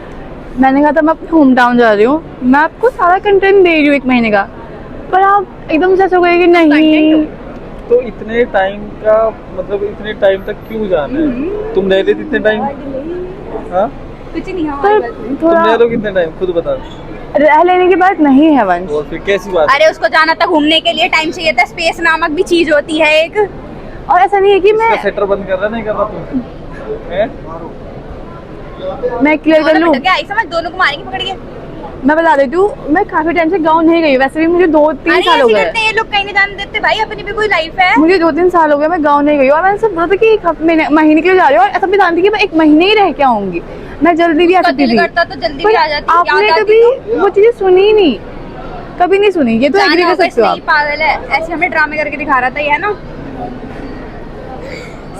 मैंने कहा था मैं अपने होम टाउन जा रही हूँ, मैं आपको सारा कंटेंट दे रही हूँ 1 महीने का, पर आप एकदम से ऐसा कहोगे कि नहीं। तो इतने टाइम का मतलब इतने टाइम तक क्यों जाना है? तुम रह लेती इतने टाइम? हाँ, कुछ नहीं पर हमारी बात। तुम थोड़ा रह लो कितने टाइम खुद बता। रह लेने की बात नहीं है वंश। और फिर कैसी बात? अरे उसको जाना था घूमने के लिए, टाइम चाहिए था। स्पेस नामक भी चीज होती है एक। और ऐसा नहीं है कि मैं सेटर बंद कर रहा नहीं कर रहा तुम हैं? मैं क्लियर कर लूँ। क्या आई समझ, दोनों को मारेंगे पकड़ के। मैं बता देती हूँ, मैं काफी टाइम से गाँव नहीं गई, वैसे भी मुझे 2-3 अरे साल हो ऐसे गए। करते हैं ये लोग, कहीं नहीं जाने देते भाई, अपनी भी कोई लाइफ है। मुझे 2-3 साल हो गए मैं गाँव नहीं गई, और मैंने सब बोला था कि 1 महीने के लिए जा रही हूँ, और ऐसा भी जानती कि मैं 1 महीने ही रह के आऊंगी, मैं जल्दी भी आ उसका सकती दिल थी। करता तो जल्दी पर भी आ जाती, आपने याद कभी आती तो। वो चीजें सुनी नहीं, कभी नहीं सुनी, ये तो जाना एग्री कर होगा, सकते हो इसलिए आप। पागल है, ऐसे हमें ड्रामे करके दिखा रहा था ये, है ना?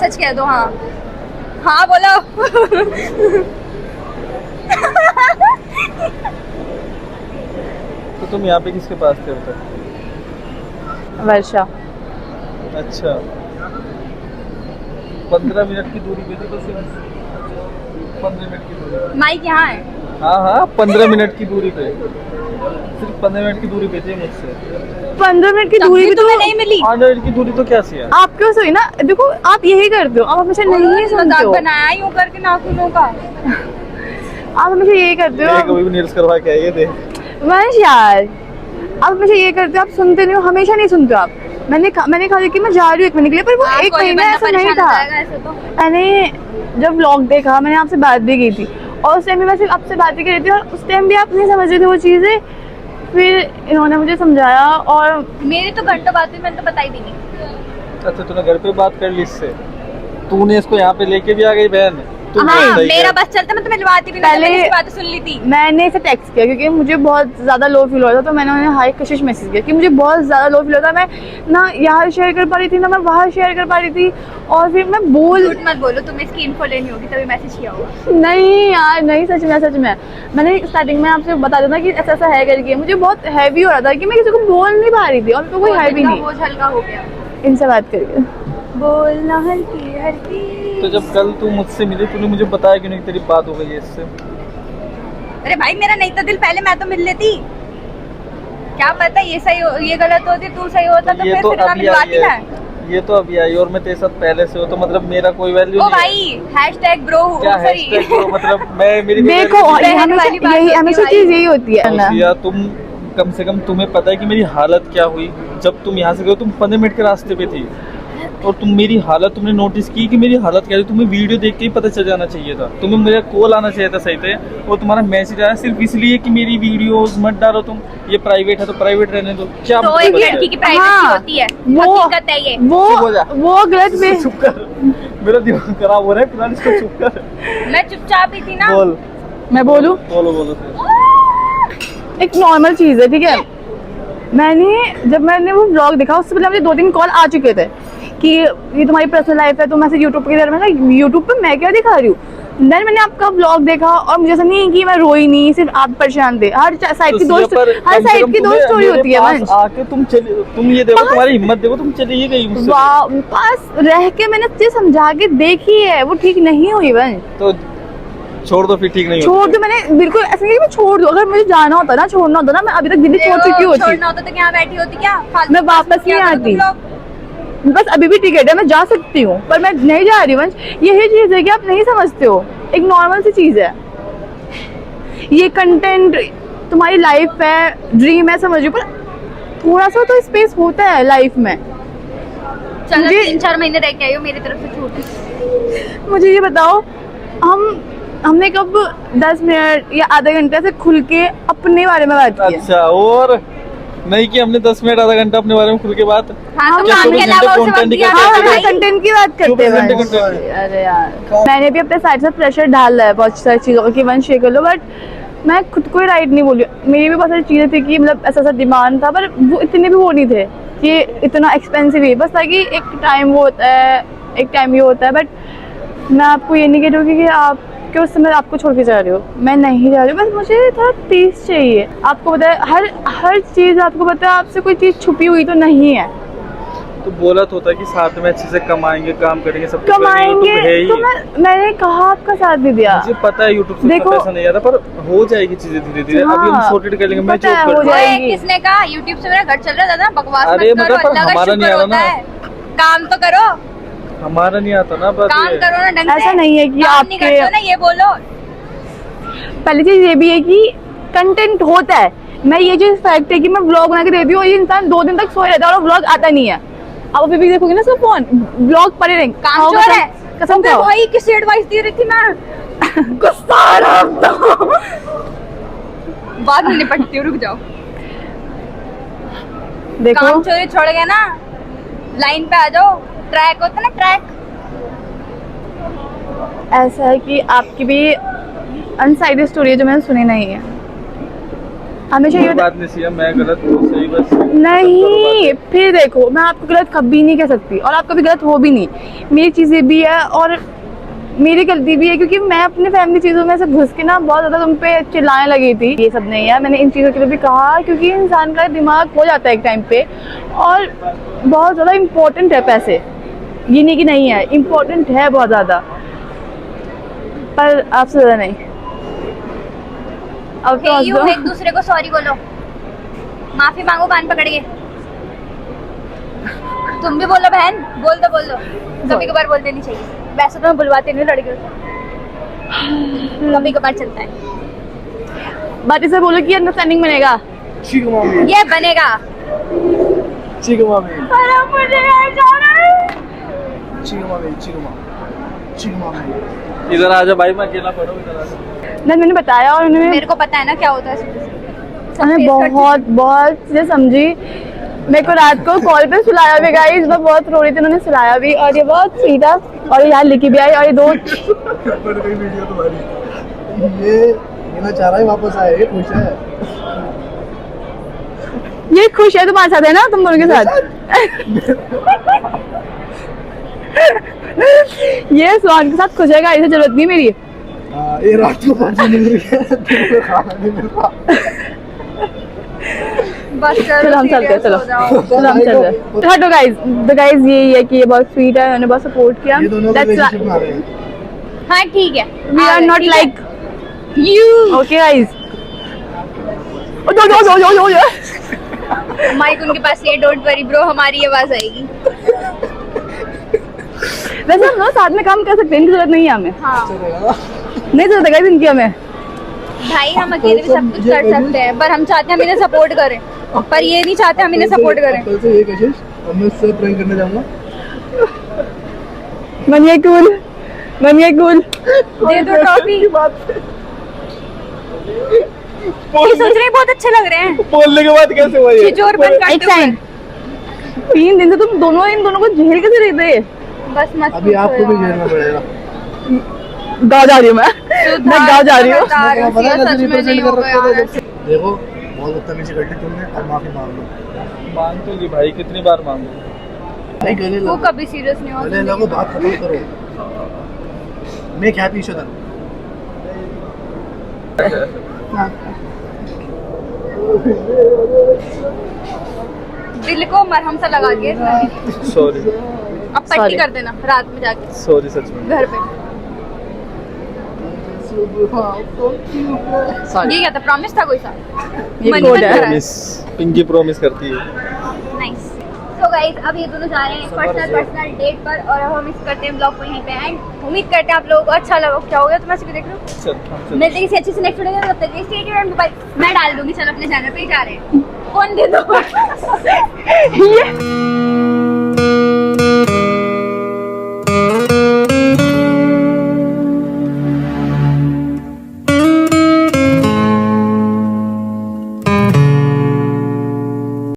सच कह दो। हाँ हाँ बोलो। तो तुम यहाँ पे किसके पास थे अब तक? वर्षा। अच्छा, 15 मिनट की दूरी पे थी तो सिर्फ 15 मिनट की दूरी पे। माइक यहाँ है। हाँ हाँ, 15 मिनट की दूरी पे, सिर्फ 15 मिनट की दूरी पे थे मुझसे। 15 मिनट की तब दूरी भी भी तुम्हें तो नहीं मिली। 5 मिनट की दूरी तो क्या सी है? आप क्यों सही ना, देखो आप यही करते हो, आप हमेशा नहीं सुनते मजाक हो, बनाया यूं करके नाखूनों का। आप हमेशा यही करते ये हो। कभी भी नील्स करवा के आइए दे। वंश यार, आप हमेशा ये करते हो, आप सुनते नहीं हो, हमेशा नहीं सुनते हो आप। मैंने कहा कि मैं जा रही हूँ 1 महीने के लिए, पर वो 1 कोई महीना बंदा ऐसा नहीं परेशान हो था। जाएगा ऐसे तो। मैंने जब व्लॉग देखा, मैंने आपसे बात भी की थी, और उस टाइम भी मैं सिर्फ आपसे बात ही कर रही थी, और उस टाइम भी आप नहीं समझ रहे थे वो चीज़ें। फिर इन्होंने मुझे समझाया, और मेरी तो घंटों बात हुई, मैंने तो बताई भी नहीं। अच्छा, तूने घर पे बात कर ली इससे? तूने इसको यहाँ पे लेके भी आ गई बहन? तू हाँ बहुत सही मेरा है। बस चलता, मैं तो मिलवाती भी नहीं, पहले- मैंने इसकी बातें सुन ली थी। मैंने इसे टेक्स्ट किया क्योंकि मुझे बहुत ज़्यादा लो फील हो रहा था, तो मैंने उन्हें हाई कशिश मैसेज किया कि मुझे बहुत ज़्यादा लो फील होता है, मैं ना यहाँ शेयर कर पा रही थी, ना मैं वहाँ शेयर कर पा रही थी, और फिर मैं झूठ मत बोलो, तुम्हें इसकी इन्फो लेनी होगी तभी मैसेज किया होगा। नहीं यार, नहीं, सच में मैंने स्टार्टिंग में आपसे बता दिया था कि ऐसा ऐसा है करके। मुझे बहुत हैवी हो रहा था कि मैं किसी को बोल नहीं पा रही थी, और कोई है भी नहीं। बोझ हल्का हो गया। इनसे बात करके बोलना हल्की हल्की। तो जब कल तू मुझसे मिली, तूने मुझे बताया क्यों नहीं तेरी बात हो गई है इससे? अरे भाई मेरा नहीं था दिल, पहले मैं तो मिल लेती। क्या पता ये सही हो, ये गलत होती, तू सही होता तो ये फिर तो ना अभी मिलवाती आई मैं। है, ये तो अभी आई और मैं तेरे साथ पहले से हो तो मतलब मेरा कोई वैल्यू ओ नहीं भाई हैशटैग ब्रो, क्या सॉरी hashtag bro, मतलब मैं मेरी देखो बहन हमेशा वाली बात यही होती है हमेशा भाई। चीज यही होती है ना। या तुम कम से कम तुम्हें पता है कि मेरी हालत क्या हुई जब तुम यहाँ से गए, तुम 15 मिनट के रास्ते पे थी और तुम मेरी हालत तुमने नोटिस की कि मेरी हालत क्या है। तुम्हें वीडियो देख के ही पता चल जाना चाहिए था, तुम्हें मेरा कॉल आना चाहिए था सही थे, और तुम्हारा मैसेज आया सिर्फ इसलिए कि मेरी वीडियोस मत डालो तुम, ये प्राइवेट है तो प्राइवेट रहने दो। क्या तो मतलब एक है? लड़की की प्राइवेसी हाँ, होती है, वो हकीकत है ये। चुप हो जा। वो गलत वे। चुप कर, मेरा दिमाग खराब हो रहा है फिलहाल, इसको चुप कर। मैं चुपचाप ही थी ना। बोल मैं बोलूं, बोलो बोलो फिर। एक नॉर्मल चीज है, ठीक है। जब मैंने वो व्लॉग देखा उससे पहले मुझे 2-3 कॉल आ चुके थे कि ये तुम्हारी पर्सनल लाइफ है, तुम ऐसे यूट्यूब की तरह। मैं यूट्यूब पे मैं क्या दिखा रही हूँ। देन मैंने आपका व्लॉग देखा और मुझे ऐसा नहीं कि मैं रोई नहीं, सिर्फ आप परेशान थे। हर साइड की दोस्त, हर साइड की दो स्टोरी होती है वंश। आके तुम ये देखो, तुम्हारी हिम्मत देखो, तुम चली ही गई मुझसे। वाह, पास रह के मैंने तुझे समझा के देखी है, वो ठीक नहीं हुई वंश। तो छोड़ दो फिर, ठीक नहीं छोड़ दो, मैंने बिल्कुल ऐसा नहीं कि मैं छोड़ दूं। अगर मुझे जाना होता ना, छोड़ना होता ना, मैं अभी तक दिल्ली छोड़ चुकी होती। छोड़ना होता तो यहाँ बैठी होती क्या? फालतू मैं वापस क्या नहीं करो तुम आती। लोग? बस अभी भी टिकट है, मैं जा सकती हूँ, पर मैं नहीं जा रही वंश। यही चीज है कि आप नहीं समझते हो, एक नॉर्मल सी चीज है ये। कंटेंट तुम्हारी लाइफ है, ड्रीम है, समझो, पर थोड़ा सा तो स्पेस होता है लाइफ में। चलो मुझे- 3-4 महीने रह के आई हो, मेरी तरफ से छूट। मुझे ये बताओ, हमने कब 10 मिनट या आधा घंटे से खुल के अपने बारे में बात की है? अच्छा, और नहीं कि हमने 10 मिनट आधा घंटा अपने बारे में खुल के बात। हाँ तो क्या काम के 24 अलावा घंटे उसे वक्त content ही दिया। करते हाँ, हैं? हम कंटेंट की बात करते 24 घंटे हैं वंश। content। अरे यार, मैंने भी अपने साइड से प्रेशर डाला है बहुत सारी चीज़ों का कि वंश ये कर लो, बट मैं खुद को ही राइट नहीं बोली। मेरी भी बहुत सारी चीज़ें थी कि मतलब ऐसा डिमांड था, पर वो इतने भी वो नहीं थे कि इतना एक्सपेंसिव ही। बस ताकि एक टाइम वो होता है, एक टाइम ये होता है। बट मैं आपको ये नहीं कह रही हूँ कि आप कि उस समय आपको छोड़ के जा रही हो, मैं नहीं जा रही हूँ। बस मुझे थोड़ा पीस चाहिए। आपको पता है हर चीज़ आपको पता है, आपसे कोई चीज़ छुपी हुई तो नहीं है। तो बोला तो होता है कि साथ में अच्छे से कमाएंगे, काम करेंगे, सब कुछ कमाएंगे करेंगे, है ही। तो मैंने कहा आपका साथ भी दिया। मुझे पता है यूट्यूब से देखो- पैसा नहीं आता, पर हो जाएगी चीजें धीरे धीरे। हाँ, अभी हम सॉर्टेड कर लेंगे, मैं पता जॉब है, हो करता हूँ। जाएगी। किसने कहा यूट्यूब से मेरा घर चल रहा है? दादा बकवास अरे मत करो, मगर पर अल्लाह का हमारा शुक्र नहीं आ रहा होता ना। है। काम तो करो, हमारा नहीं आता ना, बस काम ये। करो ना ढंग से। ऐसा नहीं है कि काम नहीं आपके- करते हो ना, ये बोलो। पहली चीज ये भी है कि कंटेंट होता है। मैं ये चीज फैक्ट है कि मैं व्लॉग बना के देती हूँ और ये इंसान 2 दिन तक सोए रहता है और व्लॉग आता नहीं है। आप अभी भी देखोगे ना सब फोन व्लॉग पड़े रहेंगे। काम खाओ चोर है। कसम अबे खाओ। भाई किस एडवाइस दे रही थी मैं? गुस्सा आ रहा है अब तो। बाद में निपटती हूँ, रुक जाओ। देखो काम चोरी छोड़ गए ना, लाइन पे आ जाओ। ट्रैक होता है ना, ट्रैक। ऐसा है कि आपकी भी अनसाइड स्टोरी है जो मैंने सुनी नहीं है। हमेशा ये कोई बात नहीं सिया, मैं गलत हूँ, सही बस। नहीं, फिर देखो मैं आपको गलत कभी नहीं कह सकती और आप कभी गलत हो भी नहीं। मेरी चीज़ें भी है और मेरी गलती भी है, क्योंकि मैं अपनी फैमिली चीज़ों में से घुस के ना बहुत ज़्यादा तुम पे चिल्लाने लगी थी। ये सब नहीं है, मैंने इन चीज़ों के लिए भी कहा, क्योंकि इंसान का दिमाग हो जाता है एक टाइम पे और बहुत ज़्यादा इम्पोर्टेंट है पैसे। ये नहीं कि नहीं है, इम्पोर्टेंट है बहुत ज़्यादा, पर आपसे ज़्यादा नहीं। अब तो हंस दो। एक दूसरे को सॉरी बोलो, माफी मांगो कान पकड़ के। तुम भी बोलो बहन, बोल दो। कभी कभार बोल देनी चाहिए। वैसे तो मैं बुलवाती नहीं लड़कियों से, कभी कभार चलता है। बात इसे बोलो कि अंडरस्टैंडिंग बनेगा। ठीक मामी, ये बनेगा। ठीक मामी, अरे मुझे यार जाना है। ठीक मामी, ठीक मामी, ठीक मामी। इधर आ जा भाई, मैं अकेला पड़ा हूँ, इधर आ जा। नहीं, मैंने बताया और उन्होंने मेरे को पता है ना क्या होता है। सब उन्हें face करती बहुत चीजें समझी। मेरे को रात को कॉल पे सुलाया भी, गाइस मैं बहुत रो रही थी, उन्होंने सुलाया भी और ये बहुत सही था। और यहाँ लिखी भी आई और ये दो बन गई वीडियो तुम्हारी। ये ना चाह रहा है वापस आए, ये खुश है। ये खुश है तुम्हारे साथ, है ना, तुम दोनों के साथ। ये स्वान के साथ खुश है, गाइस जरूरत नहीं मेरी। ये रात को पानी मिल रही है, दिन में खाना नहीं मिल रहा। बस चलो हम चलते हैं, चलो हो जाओ। चलो हम चलते हैं। हटो गाइस, तो गाइस यही है कि ये बहुत स्वीट है, उन्होंने बहुत सपोर्ट किया। ये दोनों That's why- रिलेशनशिप में आ रहे हैं। हाँ ठीक है। We are not ठीक है। like You. Okay guys mic उनके पास है, डोंट वरी ब्रो, हमारी आवाज आएगी। वैसे हम लोग साथ में काम कर सकते हैं, इनकी जरूरत नहीं है हमें। हाँ नहीं जरूरत है गाइस इनकी हमें। भाई, हम अकेले भी सब कुछ कर सकते हैं, पर हम चाहते हैं हम इन्हें सपोर्ट करें, पर ये नहीं चाहते हम इन्हें सपोर्ट करें। कल से ये कशिश, अब मैं उससे प्रैंक करने जाऊंगा। मनिया कूल, मनिया कूल। दे दो ट्रॉफी। ये सोच रहे हैं बहुत अच्छे लग रहे हैं। बोलने के बाद कैसे हुआ ये? छिजोर बन एक करते हुए। सेकंड, 3 दिन से तुम दोनों इन दोनों को झेल कैसे रहे थे? बस मत अभी आपको भी झेलना पड़ेगा। गाँव जा रही हूँ मैं गाँव जा रही हूँ। बता रही हूँ, पता है, सच नजर में नहीं रिप्रेजेंट कर होगा रखा था यार। जब। देखो बहुत बदतमीजी कर ली तुमने, अब माफी मांग लो। मांग तो ली भाई, कितनी बार मांगू? भाई गले वो लगो, कभी सीरियस नहीं गले होता। लगो, बात खत्म करो। मैं क्या पीछे था? दिल को मरहम सा लगा के सॉरी अब पट्टी Sorry. कर देना रात में जाके सॉरी, सच में। घर पे। ये क्या था, प्रॉमिस था कोई सा? ये मन code मन है। करा है। प्रॉमिस, पिंकी प्रॉमिस करती है। नाइस। सो गाइस, अब ये दोनों जा रहे हैं पर्सनल डेट पर, और अब हम इस करते हैं ब्लॉग को यहीं पे एंड। उम्मीद करते हैं आप लोगों को अच्छा लगा। क्या हो गया, तुम ऐसे क्यों देख रहे हो? चल, हम चल। मिलते हैं किसी अच्छे से नेक्स्ट वीडियो में, तब तक के लिए स्टे ट्यून्ड बाय। मैं डाल दूंगी, चल अपने चैनल पे ही जा रहे हैं। फोन दे दो।